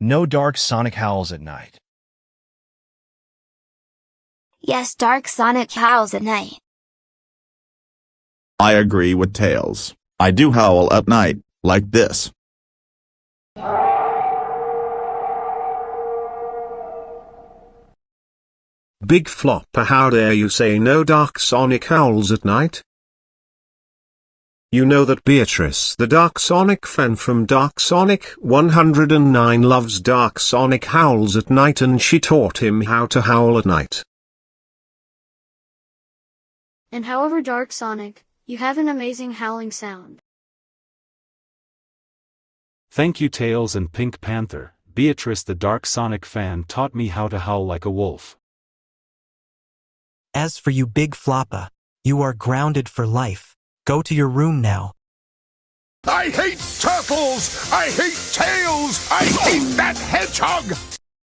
No dark sonic howls at night. Yes, dark sonic howls at night. I agree with Tails. I do howl at night, like this. Big Floppa, how dare you say no dark sonic howls at night? You know that Beatrice, the Dark Sonic fan from Dark Sonic 109, loves dark sonic howls at night, and she taught him how to howl at night. And however, Dark Sonic, you have an amazing howling sound. Thank you, Tails and Pink Panther. Beatrice, the Dark Sonic fan, taught me how to howl like a wolf. As for you, Big Floppa, you are grounded for life. Go to your room now. I hate turtles! I hate tails! I hate that hedgehog!